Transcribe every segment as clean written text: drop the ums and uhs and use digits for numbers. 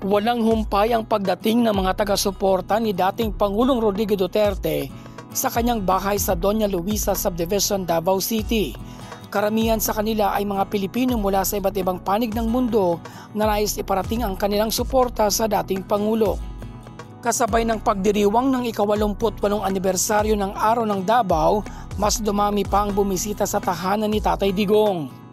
Walang humpay ang pagdating ng mga taga-suporta ni dating Pangulong Rodrigo Duterte sa kanyang bahay sa Doña Luisa Subdivision, Davao City. Karamihan sa kanila ay mga Pilipino mula sa iba't ibang panig ng mundo na nais iparating ang kanilang suporta sa dating Pangulo. Kasabay ng pagdiriwang ng ika-88 anibersaryo ng Araw ng Davao, mas dumami pa ang bumisita sa tahanan ni Tatay Digong.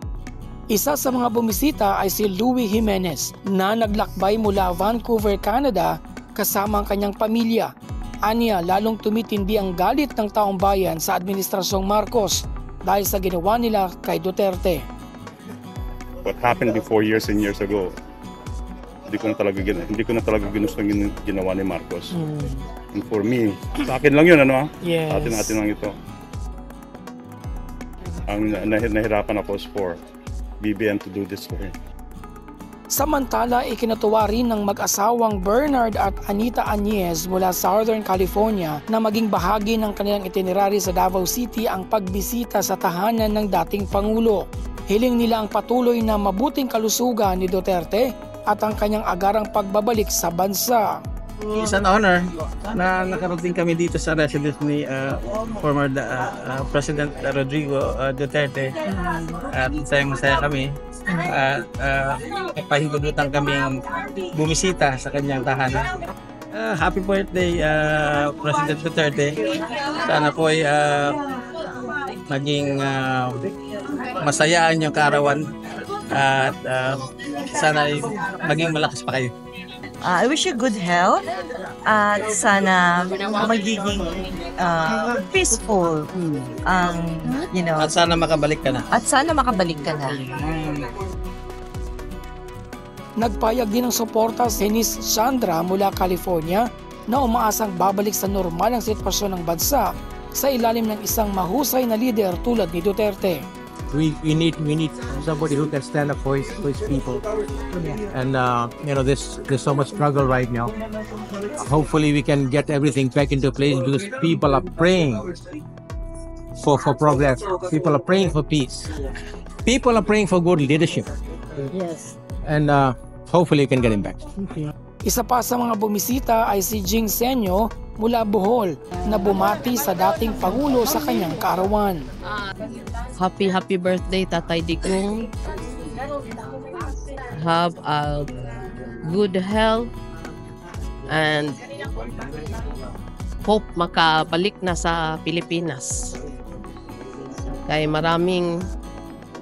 Isa sa mga bumisita ay si Louie Jimenez na naglakbay mula Vancouver, Canada kasama ang kanyang pamilya. Aniya, lalong tumitindi ang galit ng taong bayan sa Administrasyong Marcos dahil sa ginawa nila kay Duterte. What happened before years and years ago, hindi ko na talaga ginusto ang ginawa ni Marcos. And for me, sa akin lang yun, ano? Yes. Sa atin lang ito. Ang nahirapan ako for BBM to do this for him. Samantala, ikinatuwa rin ng mag-asawang Bernard at Anita Añez mula Southern California na maging bahagi ng kanilang itinerary sa Davao City ang pagbisita sa tahanan ng dating Pangulo. Hiling nila ang patuloy na mabuting kalusugan ni Duterte at ang kanyang agarang pagbabalik sa bansa. It's an honor na nakarating kami dito sa residence ni former President Rodrigo Duterte at masaya kami at pahingudutan kaming bumisita sa kanyang tahanan. Happy birthday President Duterte. Sana po ay maging masaya ang inyong kaarawan at sana ay maging malakas pa kayo. I wish you good health at sana magiging peaceful At sana makabalik ka na. Nagpayag din ng suporta si Miss Sandra mula California na umaasang babalik sa normal ang sitwasyon ng bansa sa ilalim ng isang mahusay na lider tulad ni Duterte. We need somebody who can stand up for his people, and there's so much struggle right now. Hopefully we can get everything back into place because people are praying for progress. People are praying for peace. People are praying for good leadership. Yes. And hopefully we can get him back. Isa pa sa mga bumisita ay si Jing Senyo mula Bohol na bumati sa dating Pangulo sa kanyang kaarawan. Happy birthday Tatay Digong. Have a good health and hope makabalik na sa Pilipinas. Kaya maraming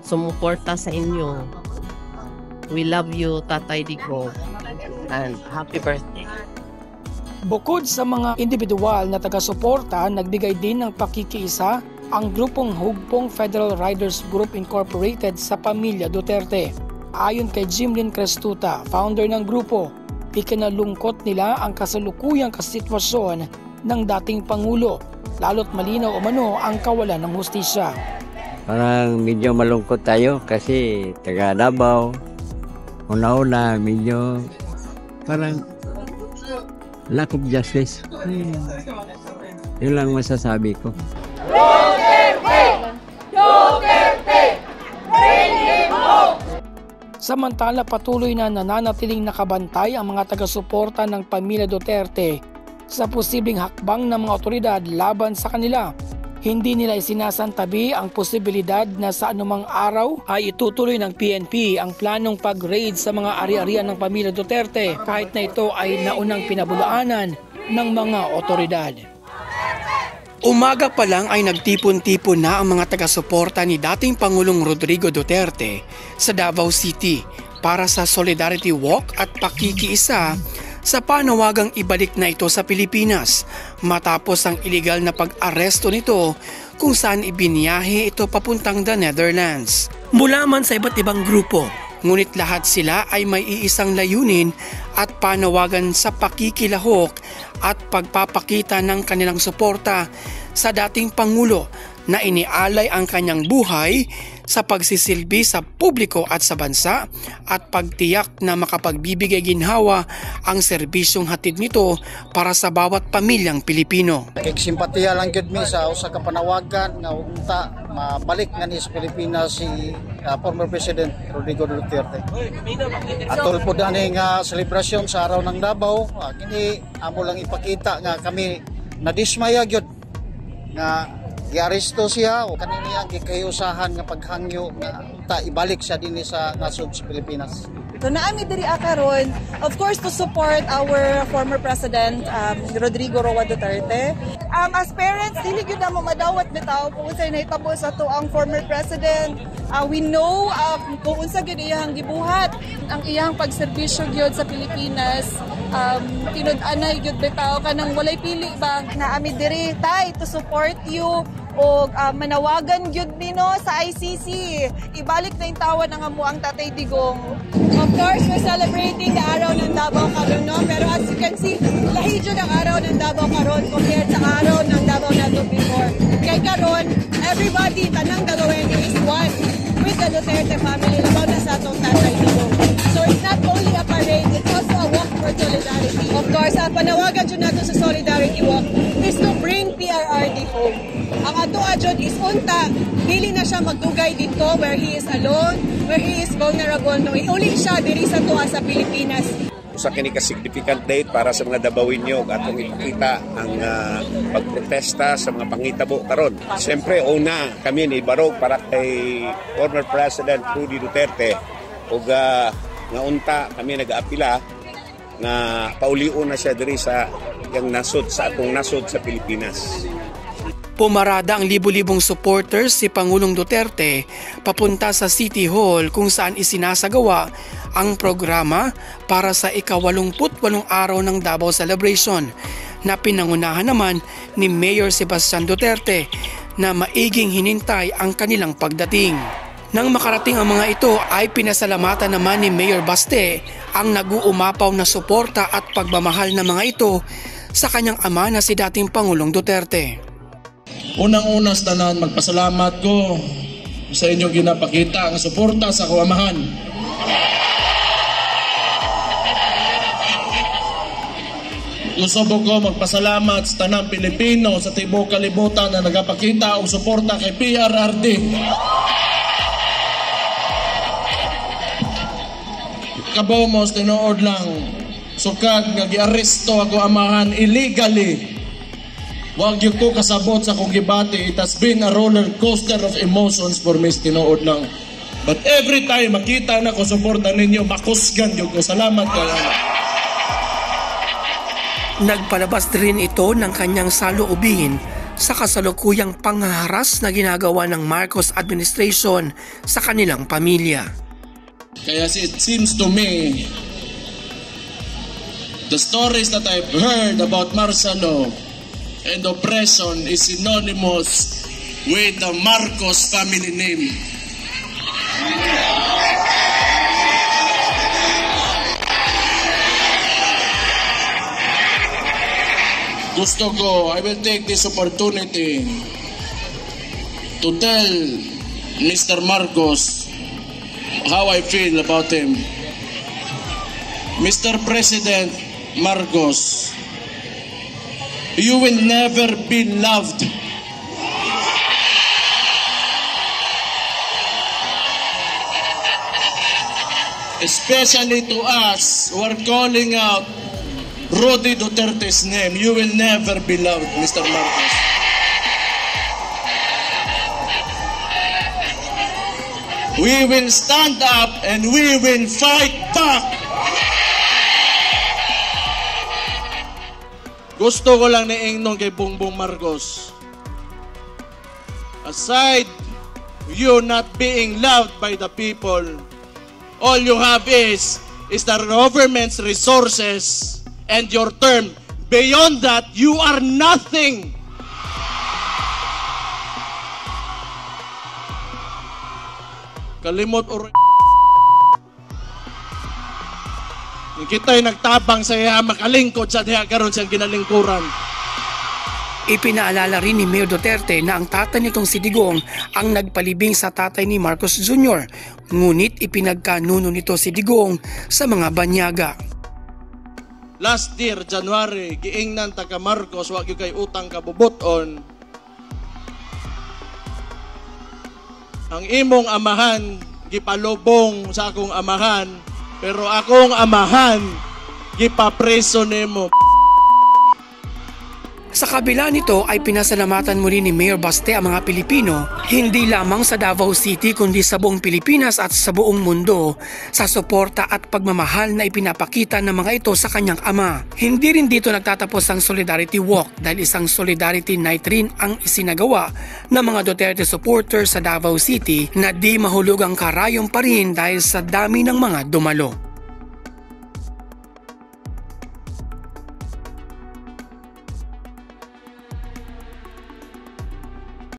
sumuporta sa inyo. We love you Tatay Digong and happy birthday. Bukod sa mga individual na taga-suporta, nagbigay din ng pakikiisa ang grupong Hugpong Federal Riders Group Incorporated sa pamilya Duterte. Ayon kay Jimlyn Crestuta, founder ng grupo, ikinalungkot nila ang kasalukuyang kasitwasyon ng dating Pangulo, lalo't malinaw umano ang kawalan ng hustisya. Parang medyo malungkot tayo kasi taga Davao, una-una medyo parang lack of justice. Yun lang masasabi ko. Samantala, patuloy na nananatiling nakabantay ang mga taga-suporta ng pamilya Duterte sa posibleng hakbang ng mga otoridad laban sa kanila. Hindi nila isinasantabi ang posibilidad na sa anumang araw ay itutuloy ng PNP ang planong pag-raid sa mga ari-arian ng pamilya Duterte kahit na ito ay naunang pinabulaanan ng mga otoridad. Umaga pa lang ay nagtipon-tipon na ang mga taga-suporta ni dating Pangulong Rodrigo Duterte sa Davao City para sa Solidarity Walk at pakikiisa sa panawagang ibalik na ito sa Pilipinas matapos ang iligal na pag-aresto nito kung saan ibiniyahe ito papuntang the Netherlands. Mula man sa iba't ibang grupo, ngunit lahat sila ay may iisang layunin at panawagan sa pakikilahok at pagpapakita ng kanilang suporta sa dating Pangulo na inialay ang kanyang buhay sa pagsisilbi sa publiko at sa bansa at pagtiyak na makapagbibigay ginhawa ang serbisyong hatid nito para sa bawat pamilyang Pilipino. Kay simpatiya lang gyud mi sa usa ka panawagan nga unta mabalik nga ni sa Pilipinas si former President Rodrigo Duterte. Atol po dani nga selebrasyon sa araw ng Davao, kini amo lang ipakita nga kami nadismaya gyud nga giaresto siya o kanini ang gikayusahan nga paghangyo nga ta ibalik siya dinhi sa nasod sa Pilipinas. So naami diri karon, of course, to support our former President Rodrigo Roa Duterte. As parents, dili gyud na mo madawat bitaw kung unsay nahitabo sa to ang former President. We know kung unsa gyud iyang gibuhat, ang iyang pagserbisyo gyud sa Pilipinas. Tinud-anay gyud bitaw kanang walay pili ba. Naami diri tay to support you o manawagan gyud nino sa ICC. Ibalik na yung tawan ng amuang Tatay Digong. Of course, we're celebrating the araw ng Davao karon, no? Pero as you can see, lahi jud ang araw ng Davao karon compared sa araw ng Davao nato before. Kay karon, everybody, tanang Dalawenyo is one with the Duterte family, labaw na sa atong Tatay Digong. So it's not only a parade, it's also a walk for solidarity. Of course, panawagan jud nato sa Solidarity Walk is to bring PRRD home. Ang ato adjod is unta, dili na siya magdugay dito where he is alone, where he is vulnerable. No, uli siya diri sa tuwa sa Pilipinas. Usa kini ka significant date para sa mga Davaoenyo atong ipakita ang pagprotesta sa mga pangitabo karon. Siyempre, una kami ni barog para kay former President Rudy Duterte ug nga unta kami nag-aapila nga paulion na siya diri sa yang nasod sa atong nasod sa Pilipinas. Pumarada ang libu-libong supporters si Pangulong Duterte papunta sa City Hall kung saan isinasagawa ang programa para sa ika-88 araw ng Davao Celebration na pinangunahan naman ni Mayor Sebastian Duterte na maiging hinintay ang kanilang pagdating. Nang makarating ang mga ito ay pinasalamatan naman ni Mayor Baste ang nag-uumapaw na suporta at pagmamahal ng mga ito sa kanyang ama na si dating Pangulong Duterte. Unang-una sa tanan, magpasalamat ko sa inyong ginapakita ang suporta sa kawamahan. Gusto ko magpasalamat sa tanang Pilipino sa tibuok kalibutan na nagapakita og suporta kay PRRD. Kabomos tinuod lang sukad nga giaresto ako amahan illegally. Wag yung ko kasabot sa kong gibati. It has been a roller coaster of emotions for me, tinuod lang. But every time makita na ko suporta ninyo, makusgan yung ko. Salamat kayo. Nagpalabas rin ito ng kanyang saloobin sa kasalukuyang panghaharas na ginagawa ng Marcos administration sa kanilang pamilya. Kaya it seems to me, the stories that I've heard about Marcelo and oppression is synonymous with the Marcos family name. Gusto ko, I will take this opportunity to tell Mr. Marcos how I feel about him. Mr. President Marcos, you will never be loved. Especially to us who are calling out Rudy Duterte's name, you will never be loved, Mr. Marcos. We will stand up and we will fight back. Gusto ko lang niingnon kay Bongbong Marcos. Aside you not being loved by the people, all you have is the government's resources and your term. Beyond that, you are nothing. Kalimot or kita'y nagtabang sa iya makalingkod sa diha karon siyang ginalingkuran. Ipinaalala rin ni Mayor Duterte na ang tatay nitong si Digong ang nagpalibing sa tatay ni Marcos Jr. Ngunit ipinagkanuno nito si Digong sa mga banyaga. Last year, January, giingnan taga Marcos, wag yung kay utang kabubuton. Ang imong amahan, gipalubong sa akong amahan, pero akong amahan, gipapreso nimo. Sa kabila nito ay pinasalamatan muli ni Mayor Baste ang mga Pilipino, hindi lamang sa Davao City kundi sa buong Pilipinas at sa buong mundo sa suporta at pagmamahal na ipinapakita ng mga ito sa kanyang ama. Hindi rin dito nagtatapos ang Solidarity Walk dahil isang Solidarity Night rin ang isinagawa ng mga Duterte supporters sa Davao City na di mahulugang karayom pa rin dahil sa dami ng mga dumalo.